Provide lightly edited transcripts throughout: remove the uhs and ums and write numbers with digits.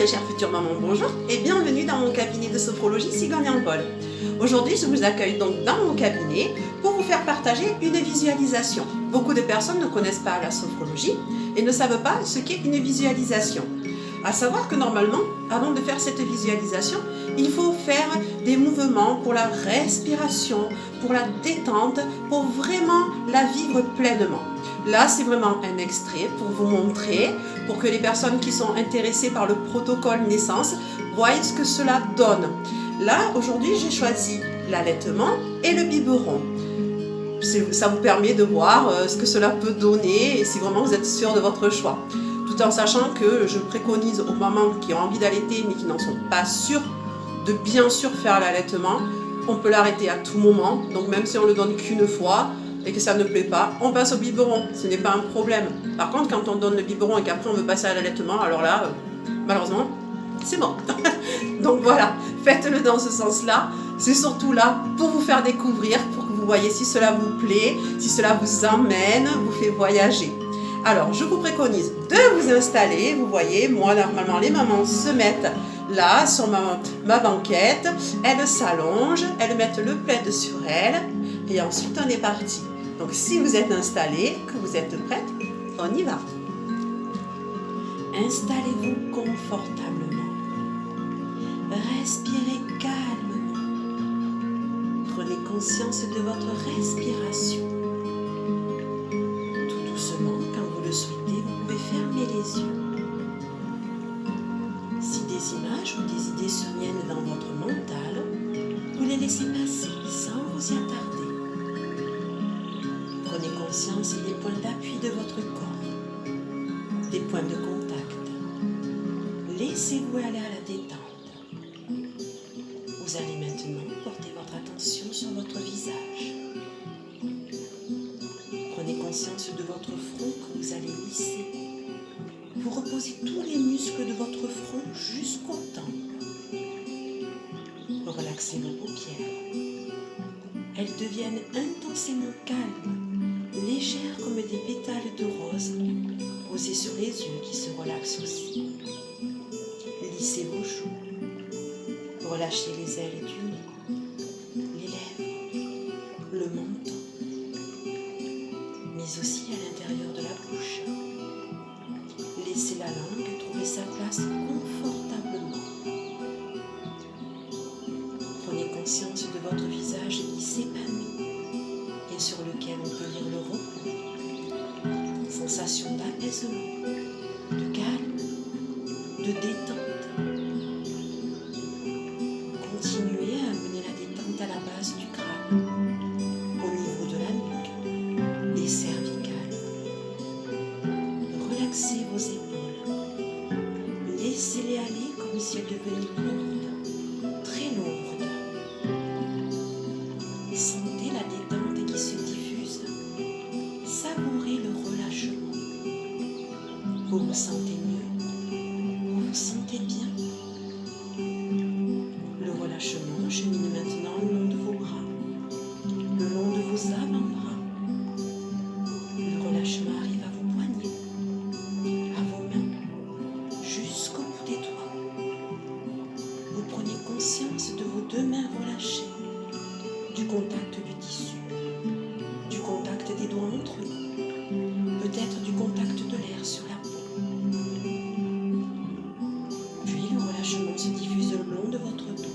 Très chère future maman, bonjour et bienvenue dans mon cabinet de sophrologie Sigourney en Paul. Aujourd'hui, je vous accueille donc dans mon cabinet pour vous faire partager une visualisation. Beaucoup de personnes ne connaissent pas la sophrologie et ne savent pas ce qu'est une visualisation. À savoir que normalement, avant de faire cette visualisation, il faut faire des mouvements pour la respiration, pour la détente, pour vraiment la vivre pleinement. Là, c'est vraiment un extrait pour vous montrer, pour que les personnes qui sont intéressées par le protocole naissance voient ce que cela donne. Là, aujourd'hui, j'ai choisi l'allaitement et le biberon. Ça vous permet de voir ce que cela peut donner et si vraiment vous êtes sûr de votre choix. Tout en sachant que je préconise aux mamans qui ont envie d'allaiter mais qui n'en sont pas sûres de bien sûr faire l'allaitement. On peut l'arrêter à tout moment, donc même si on ne le donne qu'une fois et que ça ne plaît pas, on passe au biberon, ce n'est pas un problème. Par contre, quand on donne le biberon et qu'après on veut passer à l'allaitement, alors là, malheureusement, c'est bon. Donc voilà, faites-le dans ce sens-là. C'est surtout là pour vous faire découvrir, pour que vous voyez si cela vous plaît, si cela vous emmène, vous fait voyager. Alors, je vous préconise de vous installer. Vous voyez, moi, normalement, les mamans se mettent là, sur ma banquette. Elles s'allongent, elles mettent le plaid sur elles. Et ensuite, on est parti. Donc, si vous êtes installés, que vous êtes prêtes, on y va. Installez-vous confortablement. Respirez calmement. Prenez conscience de votre respiration. Tout doucement, quand vous le souhaitez, vous pouvez fermer les yeux. Si des images ou des idées surviennent dans votre mental, vous les laissez passer sans vous y attarder. Prenez conscience des points d'appui de votre corps, des points de contact. Laissez-vous aller à la détente. Vous allez maintenant porter votre attention sur votre visage. Prenez conscience de votre front que vous allez lisser. Vous reposez tous les muscles de votre front jusqu'aux tempes. Relaxez vos paupières. Elles deviennent intensément calmes, légères comme des pétales de rose, posés sur les yeux qui se relaxent aussi. Lissez vos joues. Relâchez les ailes du nez, les lèvres, le menton, mais aussi à l'intérieur de la bouche. Laissez la langue trouver sa place confortablement. Prenez conscience de votre visage qui s'épanouit et sur lequel on peut lire le repos. Sensation d'apaisement, de calme, de détente. Continuez à amener la détente à la base du crâne, au niveau de la nuque, des cervicales. Relaxez vos épaules. Laissez-les aller comme si elles devenaient lourdes, très lourdes. Sentez la détente qui se diffuse. Savourez le relâchement. Vous vous sentez mieux. Vous vous sentez bien. Le relâchement chemine maintenant le long de vos bras, le long de vos avant-bras. Le relâchement arrive à vos poignets, à vos mains, jusqu'au bout des doigts. Vous prenez conscience de vos deux mains relâchées, du contact du tissu, du contact des doigts entre eux, peut-être du contact de l'air sur la peau. Puis le relâchement se diffuse le long de votre dos.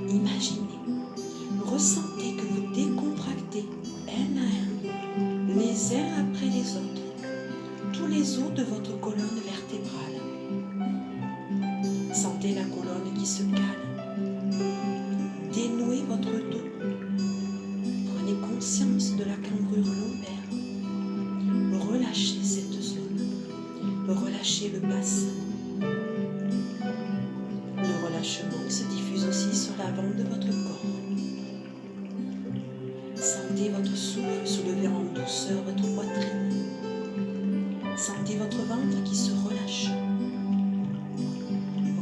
Imaginez, ressentez que vous décontractez un à un, les uns après les autres, tous les os de votre colonne vertébrale. Sentez la colonne qui se calme. Dénouez votre dos. Prenez conscience de la cambrure lombaire. Relâchez cette zone. Relâchez le bassin. Le relâchement se diffuse aussi sur l'avant de votre corps. Sentez votre souffle soulever en douceur votre poitrine. Sentez votre ventre qui se relâche.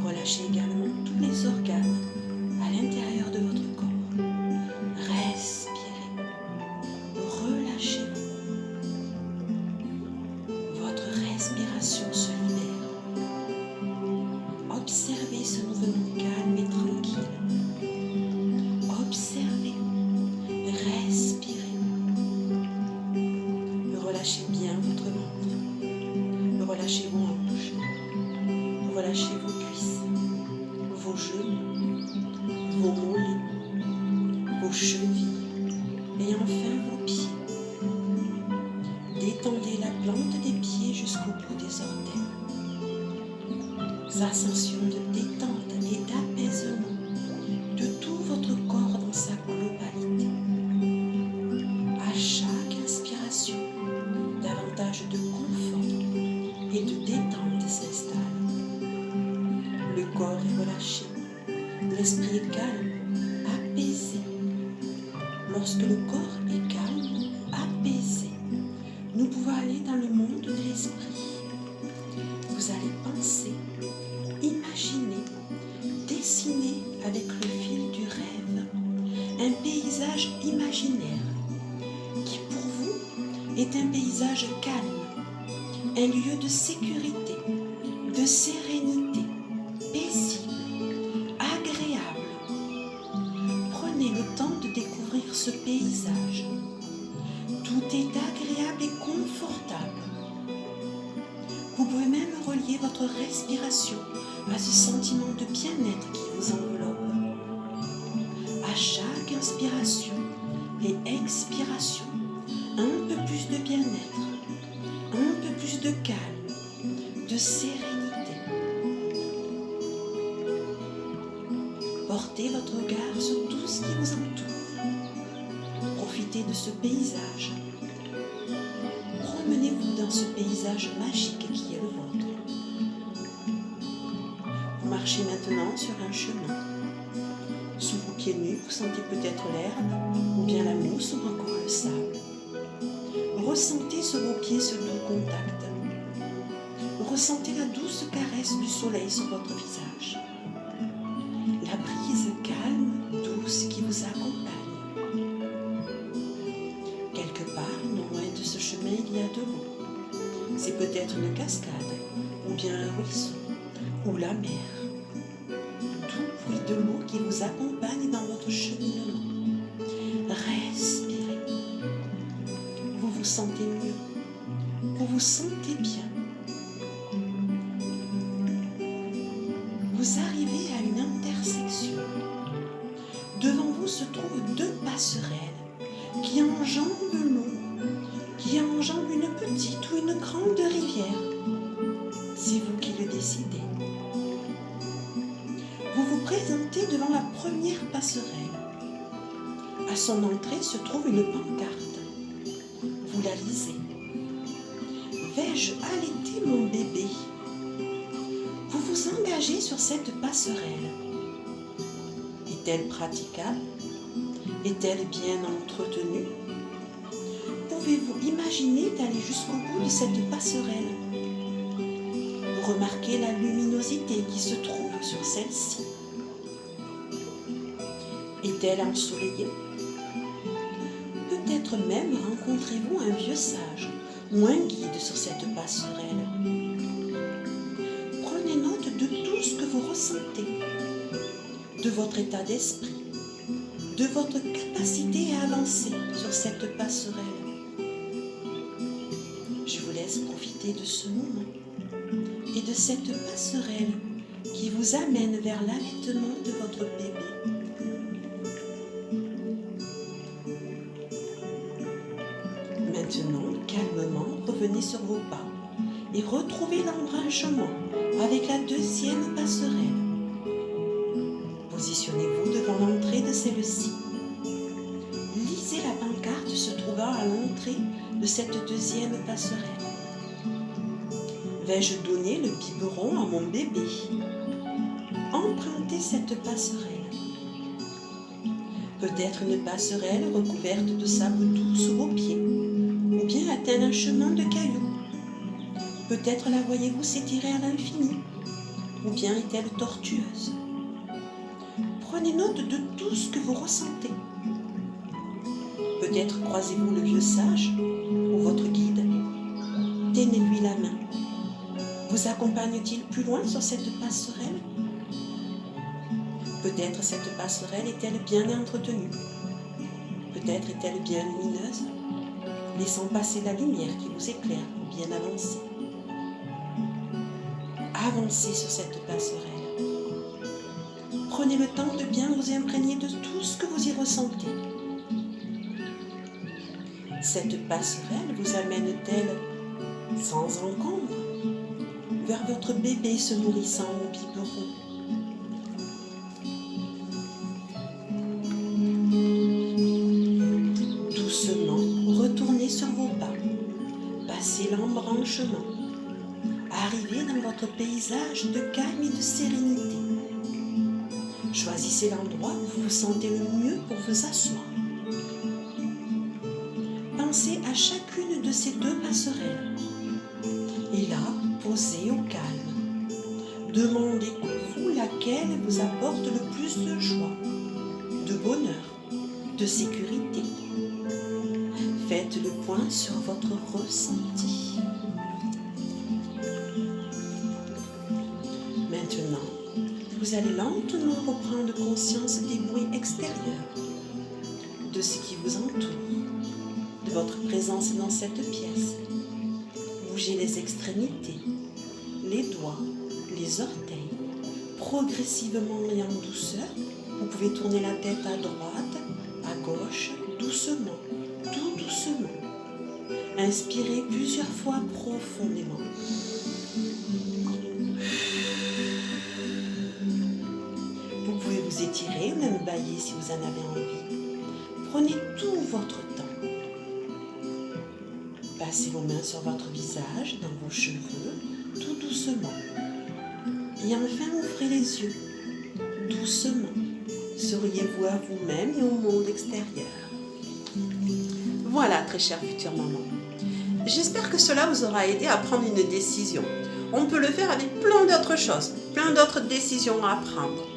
Relâchez également tous les organes à l'intérieur de votre corps. Respirez. Relâchez-vous. Votre respiration se libère. relâchez vos hanches, relâchez vos cuisses, vos genoux, vos mollets, vos chevilles et enfin vos pieds. Détendez la plante des pieds jusqu'au bout des orteils. Sensation de détente et d'apaisement de tout votre corps dans sa globalité. À chaque inspiration, davantage de confort et de détente s'installe. Le corps est relâché, l'esprit est calme, apaisé. Lorsque le corps est calme, apaisé, nous pouvons aller dans le monde de l'esprit. Vous allez penser, imaginer, dessiner avec le fil du rêve un paysage imaginaire qui pour vous est un paysage calme, un lieu de sécurité, de sérénité, paisible, agréable. Prenez le temps de découvrir ce paysage. Tout est agréable et confortable. Vous pouvez même relier votre respiration à ce sentiment de bien-être qui vous enveloppe. À chaque inspiration et expiration, un peu plus de bien-être, un peu plus de calme, de sérénité. Portez votre regard sur tout ce qui vous entoure. Profitez de ce paysage. Promenez-vous dans ce paysage magique qui est le vôtre. Vous marchez maintenant sur un chemin. Sous vos pieds nus, vous sentez peut-être l'herbe, ou bien la mousse, ou encore le sable. Ressentez sur vos pieds ce doux contact. Ressentez la douce caresse du soleil sur votre visage. La brise calme, douce qui vous accompagne. Quelque part, non loin de ce chemin, il y a de l'eau. C'est peut-être une cascade, ou bien un ruisseau, ou la mer. Tout bruit de l'eau qui vous accompagne dans votre cheminement. Respirez. Vous vous sentez mieux. Vous vous sentez bien. Vous arrivez à une intersection. Devant vous se trouvent deux passerelles qui enjambent l'eau, qui enjambent une petite ou une grande rivière. C'est vous qui le décidez. Vous vous présentez devant la première passerelle. À son entrée se trouve une pancarte. Vous la lisez. Vais-je allaiter mon bébé ? Vous vous engagez sur cette passerelle. Est-elle praticable ? Est-elle bien entretenue ? Pouvez-vous imaginer d'aller jusqu'au bout de cette passerelle ? Remarquez la luminosité qui se trouve sur celle-ci. Est-elle ensoleillée ? Peut-être même rencontrez-vous un vieux sage ou un guide sur cette passerelle. Prenez note de tout ce que vous ressentez, de votre état d'esprit, de votre capacité à avancer sur cette passerelle. Je vous laisse profiter de ce moment et de cette passerelle qui vous amène vers l'allaitement de votre bébé. Maintenant, calmement, revenez sur vos pas et retrouvez l'embranchement avec la deuxième passerelle. Positionnez-vous devant l'entrée de celle-ci. Lisez la pancarte se trouvant à l'entrée de cette deuxième passerelle. Vais-je donner le biberon à mon bébé ? Empruntez cette passerelle. Peut-être une passerelle recouverte de sable doux sous vos pieds, ou bien atteindre un chemin de cailloux. Peut-être la voyez-vous s'étirer à l'infini, ou bien est-elle tortueuse. Prenez note de tout ce que vous ressentez. Peut-être croisez-vous le vieux sage ou votre guide. Tenez-lui la main. Vous accompagne-t-il plus loin sur cette passerelle ? Peut-être cette passerelle est-elle bien entretenue. Peut-être est-elle bien lumineuse, laissant passer la lumière qui vous éclaire pour bien avancer. Avancez sur cette passerelle. Prenez le temps de bien vous imprégner de tout ce que vous y ressentez. Cette passerelle vous amène-t-elle sans encombre vers votre bébé se nourrissant au biberon? Doucement, retournez sur vos pas, passez l'embranchement, arrivez dans votre paysage de calme et de sérénité. Choisissez l'endroit où vous vous sentez le mieux pour vous asseoir. Pensez à chacune de ces deux passerelles. Et là, posez au calme. Demandez-vous laquelle vous apporte le plus de joie, de bonheur, de sécurité. Faites le point sur votre ressenti. Maintenant, vous allez lentement reprendre conscience des bruits extérieurs, de ce qui vous entoure, de votre présence dans cette pièce. Bougez les extrémités, les doigts, les orteils, progressivement et en douceur. Vous pouvez tourner la tête à droite, à gauche, doucement, tout doucement. Inspirez plusieurs fois profondément. Vous pouvez vous étirer ou même bâiller si vous en avez envie. Prenez tout votre temps. Passez vos mains sur votre visage, dans vos cheveux, tout doucement. Et enfin, ouvrez les yeux, doucement. Souriez-vous à vous-même et au monde extérieur. Voilà, très chère future maman. J'espère que cela vous aura aidé à prendre une décision. On peut le faire avec plein d'autres choses, plein d'autres décisions à prendre.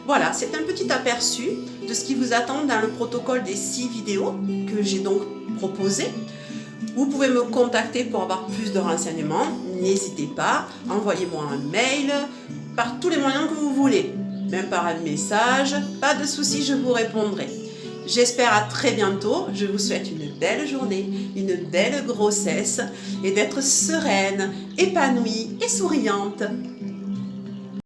Voilà, c'est un petit aperçu de ce qui vous attend dans le protocole des 6 vidéos que j'ai donc proposé. Vous pouvez me contacter pour avoir plus de renseignements. N'hésitez pas, envoyez-moi un mail par tous les moyens que vous voulez. Même par un message, pas de souci, je vous répondrai. J'espère à très bientôt. Je vous souhaite une belle journée, une belle grossesse et d'être sereine, épanouie et souriante.